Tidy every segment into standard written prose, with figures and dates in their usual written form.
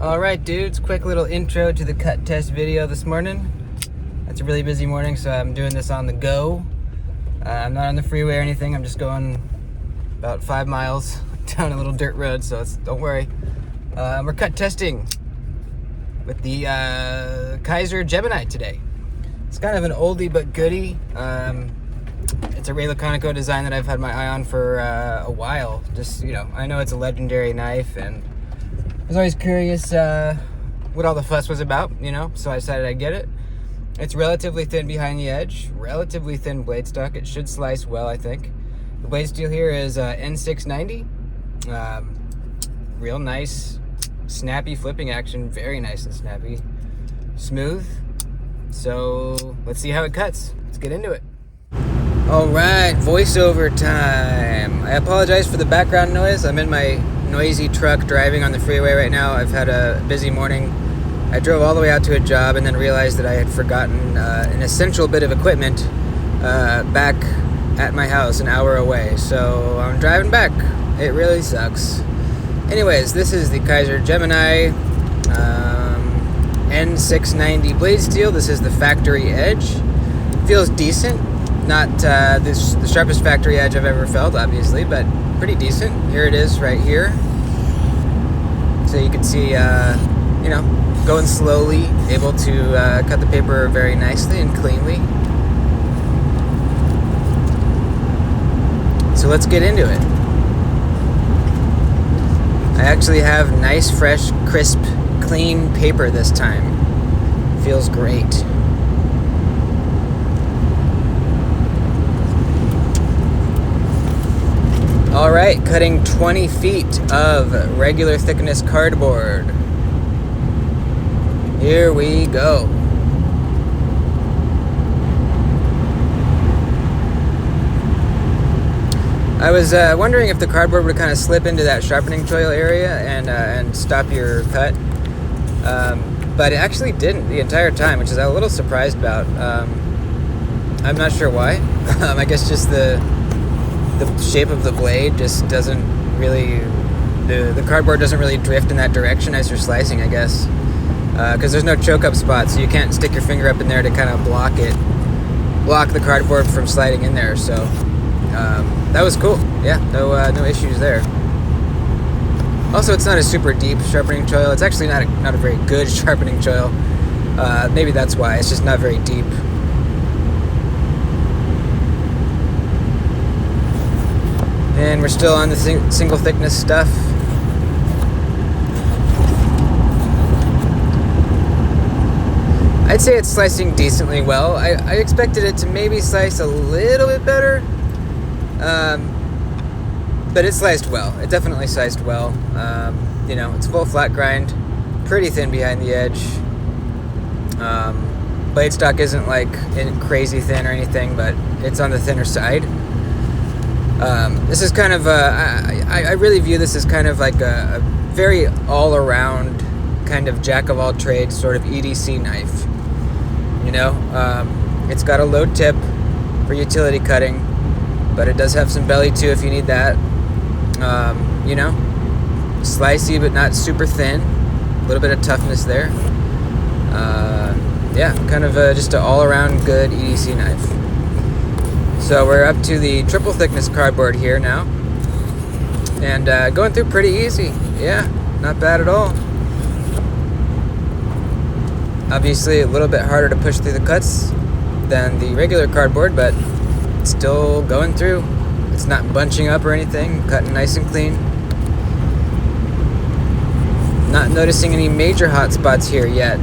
Alright dudes, quick little intro to the cut test video this morning. It's a really busy morning, so I'm doing this on the go. I'm not on the freeway or anything, I'm just going about 5 miles down a little dirt road, so don't worry. We're cut testing with the Kizer Gemini today. It's kind of an oldie but goodie. It's a Ray Laconico design that I've had my eye on for a while. Just, I know it's a legendary knife, and I was always curious what all the fuss was about, so I decided I'd get it. It's relatively thin behind the edge, relatively thin blade stock. It should slice well, I think. The blade steel here is N690. Real nice, snappy flipping action, very nice and snappy. Smooth. So let's see how it cuts. Let's get into it. Alright, voiceover time. I apologize for the background noise. I'm in my noisy truck driving on the freeway right now. I've had a busy morning. I drove all the way out to a job and then realized that I had forgotten an essential bit of equipment back at my house an hour away. So I'm driving back. It really sucks. Anyways, this is the Kizer Gemini N690 blade steel. This is the factory edge. Feels decent. Not the sharpest factory edge I've ever felt, obviously, but pretty decent. Here it is right here. So you can see, going slowly, able to cut the paper very nicely and cleanly. So let's get into it. I actually have nice, fresh, crisp, clean paper this time. Feels great. Alright, cutting 20 feet of regular thickness cardboard. Here we go. I was wondering if the cardboard would kind of slip into that sharpening choil area and stop your cut. But it actually didn't the entire time, which is I'm a little surprised about. I'm not sure why. I guess just the shape of the blade just doesn't really, the cardboard doesn't really drift in that direction as you're slicing, I guess. Because there's no choke up spot, so you can't stick your finger up in there to kind of block the cardboard from sliding in there. So that was cool. Yeah, no issues there. Also, it's not a super deep sharpening choil. It's actually not a very good sharpening choil. Maybe that's why it's just not very deep. And we're still on the single thickness stuff. I'd say it's slicing decently well. I expected it to maybe slice a little bit better. But it sliced well. It definitely sliced well. It's full flat grind. Pretty thin behind the edge. Blade stock isn't like crazy thin or anything, but it's on the thinner side. This is kind of I really view this as kind of like a very all-around kind of jack-of-all-trades sort of EDC knife. It's got a low tip for utility cutting, but it does have some belly too if you need that. Slicey but not super thin. A little bit of toughness there. Kind of just an all-around good EDC knife. So we're up to the triple thickness cardboard here now, and going through pretty easy. Yeah, not bad at all. Obviously a little bit harder to push through the cuts than the regular cardboard, but still going through. It's not bunching up or anything, cutting nice and clean. Not noticing any major hot spots here yet.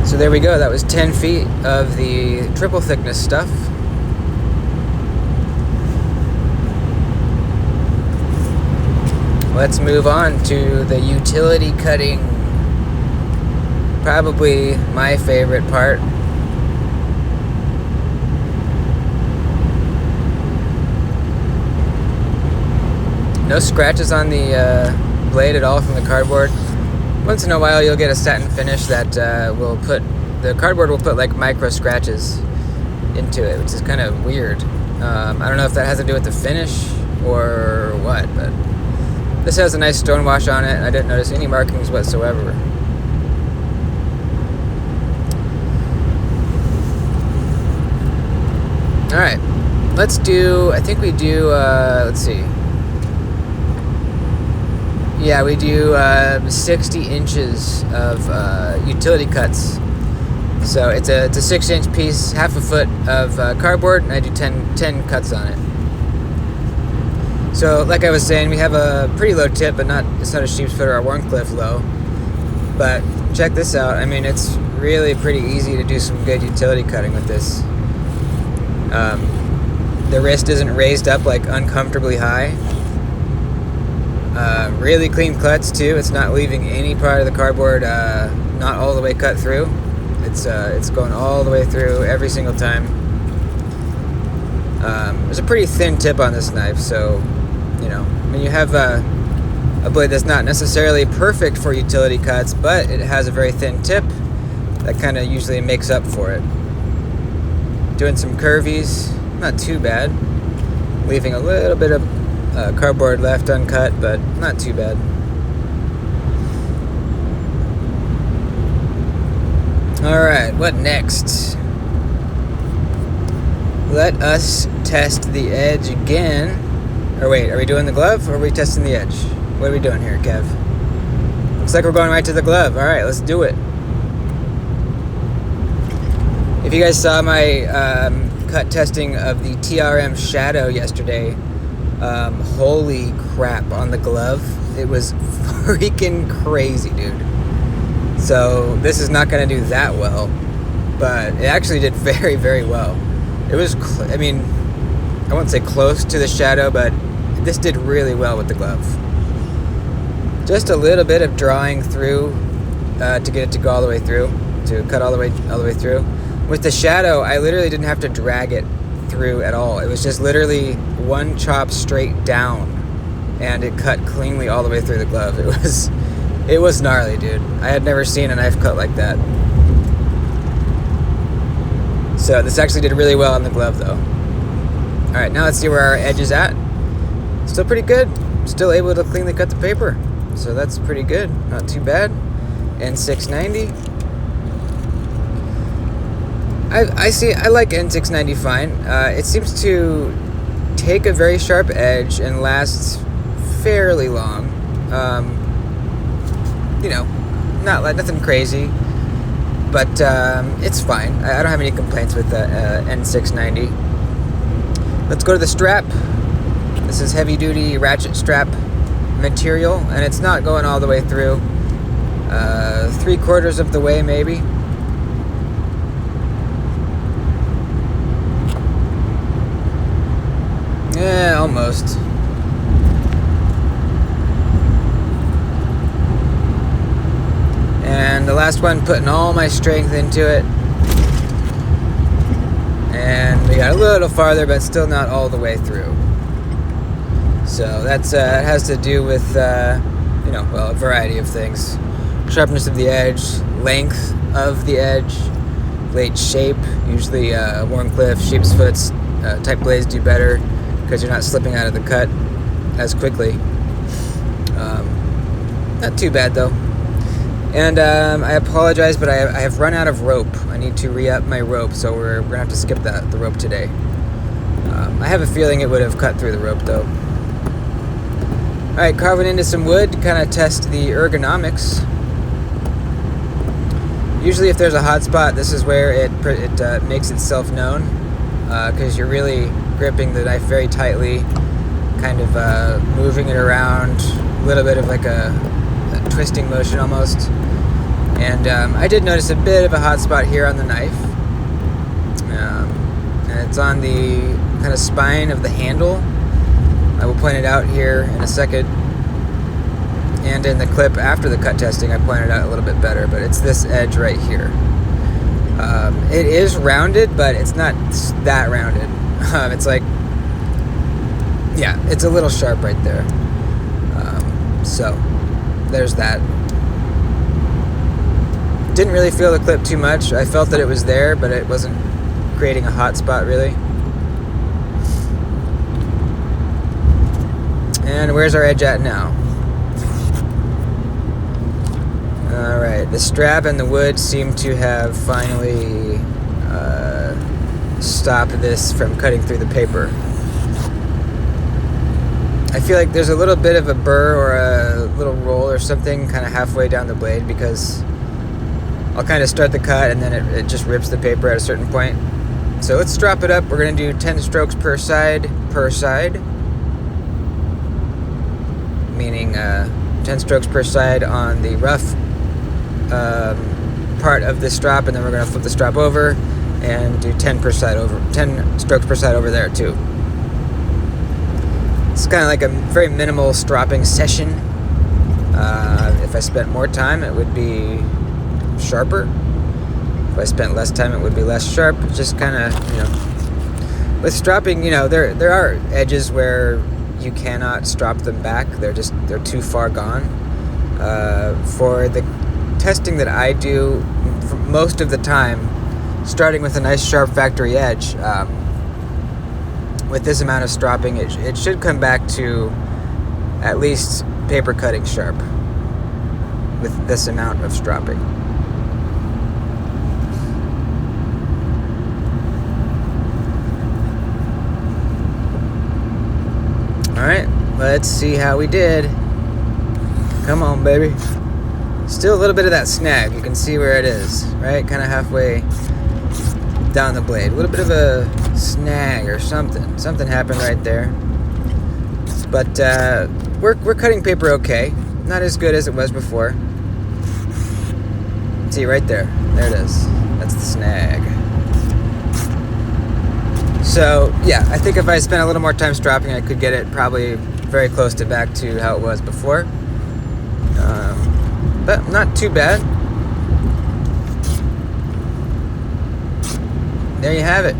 So there we go, that was 10 feet of the triple thickness stuff. Let's move on to the utility cutting. Probably my favorite part. No scratches on the blade at all from the cardboard. Once in a while you'll get a satin finish that will put the cardboard will put like micro scratches into it, which is kind of weird. I don't know if that has to do with the finish or what, but this has a nice stone wash on it, and I didn't notice any markings whatsoever. All right, let's do, I think we do, let's see. Yeah, we do 60 inches of utility cuts. So it's a 6-inch piece, half a foot of cardboard, and I do 10 cuts on it. So like I was saying, we have a pretty low tip, but it's not a sheep's foot or a Warncliffe low. But check this out. I mean, it's really pretty easy to do some good utility cutting with this. The wrist isn't raised up like uncomfortably high. Really clean cuts too. It's not leaving any part of the cardboard not all the way cut through. It's going all the way through every single time. There's a pretty thin tip on this knife, so you know, when you have a blade that's not necessarily perfect for utility cuts, but it has a very thin tip, that kind of usually makes up for it. Doing some curvies, not too bad. Leaving a little bit of cardboard left uncut, but not too bad. Alright, what next? Let us test the edge again. Or wait, are we doing the glove or are we testing the edge? What are we doing here, Kev? Looks like we're going right to the glove. Alright, let's do it. If you guys saw my cut testing of the TRM Shadow yesterday, holy crap on the glove. It was freaking crazy, dude. So this is not going to do that well, but it actually did very, very well. It was, I mean, I won't say close to the Shadow, but this did really well with the glove. Just a little bit of drawing through to get it to go all the way through, to cut all the way through. With the Shadow, I literally didn't have to drag it through at all. It was just literally one chop straight down, and it cut cleanly all the way through the glove. It was gnarly, dude. I had never seen a knife cut like that. So this actually did really well on the glove, though. All right, now let's see where our edge is at. Still pretty good. Still able to cleanly cut the paper, so that's pretty good. Not too bad. N690. I like N690 fine. It seems to take a very sharp edge and lasts fairly long. You know, nothing crazy, but it's fine. I don't have any complaints with the N690. Let's go to the strap. This is heavy duty ratchet strap material, and it's not going all the way through. 3/4 of the way, maybe. Yeah, almost. And the last one, putting all my strength into it. And we got a little farther, but still not all the way through. So that's it has to do with, you know, well, a variety of things. Sharpness of the edge, length of the edge, blade shape. Usually Warncliffe, sheep's foots type blades do better because you're not slipping out of the cut as quickly. Not too bad though. And I apologize, but I have run out of rope. I need to re-up my rope, so we're gonna have to skip the rope today. I have a feeling it would have cut through the rope though. All right, carving into some wood to kind of test the ergonomics. Usually if there's a hot spot, this is where it makes itself known, because you're really gripping the knife very tightly, kind of moving it around, a little bit of like a twisting motion almost. And I did notice a bit of a hot spot here on the knife, and it's on the kind of spine of the handle. I will point it out here in a second, and in the clip after the cut testing I pointed out a little bit better, but it's this edge right here. It is rounded, but it's not that rounded. It's like, yeah, it's a little sharp right there. So there's that. Didn't really feel the clip too much. I felt that it was there, but it wasn't creating a hot spot really. And where's our edge at now? Alright, the strap and the wood seem to have finally stopped this from cutting through the paper. I feel like there's a little bit of a burr or a little roll or something kind of halfway down the blade, because I'll kind of start the cut and then it just rips the paper at a certain point. So let's drop it up. We're going to do 10 strokes per side, meaning 10 strokes per side on the rough part of the strap, and then we're going to flip the strap over and do 10 strokes per side over there too. It's kind of like a very minimal stropping session. If I spent more time, it would be sharper. If I spent less time, it would be less sharp. It's just kind of, with stropping, there are edges where you cannot strop them back. They're too far gone. For the testing that I do, for most of the time, starting with a nice sharp factory edge, with this amount of stropping, it should come back to at least paper cutting sharp with this amount of stropping. Alright, let's see how we did. Come on, baby. Still a little bit of that snag. You can see where it is, right? Kind of halfway down the blade. A little bit of a snag or something. Something happened right there. But we're cutting paper okay. Not as good as it was before. See, right there. There it is. That's the snag. So, yeah, I think if I spent a little more time stropping, I could get it probably very close to back to how it was before. But not too bad. There you have it.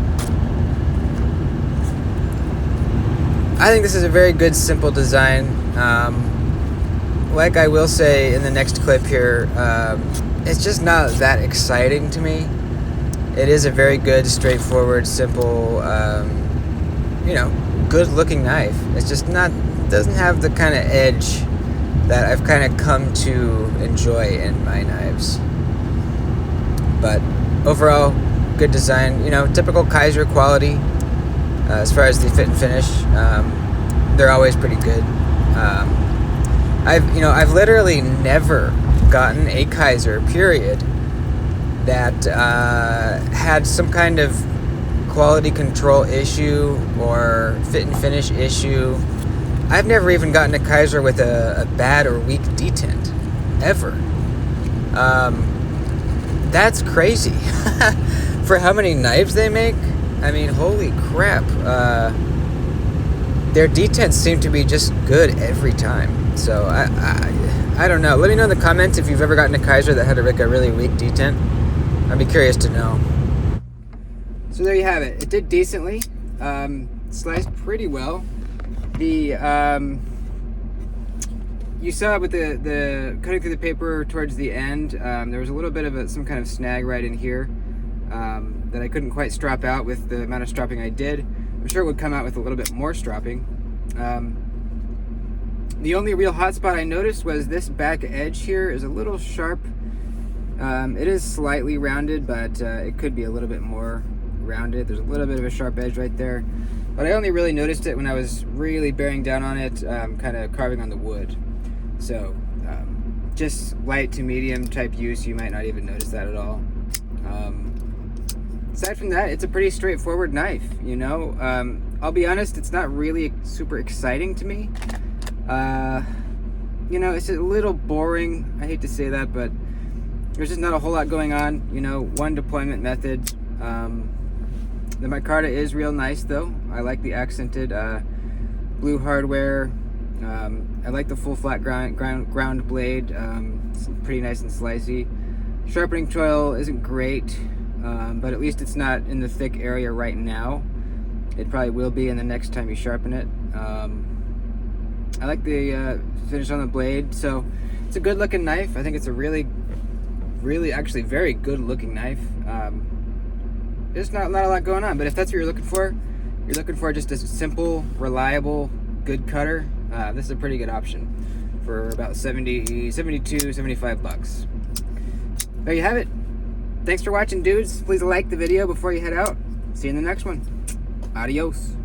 I think this is a very good, simple design. Like I will say in the next clip here, it's just not that exciting to me. It is a very good, straightforward, simple, good-looking knife. It's just doesn't have the kind of edge that I've kind of come to enjoy in my knives. But overall, good design. Typical Kizer quality as far as the fit and finish. They're always pretty good. I've literally never gotten a Kizer, period, that had some kind of quality control issue or fit and finish issue. I've never even gotten a Kizer with a bad or weak detent, ever. That's crazy. For how many knives they make, I mean, holy crap. Their detents seem to be just good every time. So I don't know. Let me know in the comments if you've ever gotten a Kizer that had a really weak detent. I'd be curious to know. So there you have it. It did decently. Sliced pretty well. You saw with the cutting through the paper towards the end, there was a little bit of some kind of snag right in here that I couldn't quite strop out with the amount of stropping I did. I'm sure it would come out with a little bit more stropping. The only real hot spot I noticed was this back edge here is a little sharp. It is slightly rounded, but it could be a little bit more rounded. There's a little bit of a sharp edge right there. But I only really noticed it when I was really bearing down on it, kind of carving on the wood. So, just light to medium type use, you might not even notice that at all. Aside from that, it's a pretty straightforward knife, I'll be honest, it's not really super exciting to me. It's a little boring. I hate to say that, but there's just not a whole lot going on. One deployment method. The micarta is real nice, though. I like the accented blue hardware. I like the full flat ground blade. It's pretty nice and slicey. Sharpening choil isn't great, but at least it's not in the thick area right now. It probably will be in the next time you sharpen it. I like the finish on the blade, so it's a good looking knife. I think it's a really really, actually very good looking knife. There's not a lot going on, but if that's what you're looking for just a simple, reliable, good cutter, this is a pretty good option for about 72, 75 bucks. There you have it. Thanks for watching, dudes. Please like the video before you head out. See you in the next one. Adios.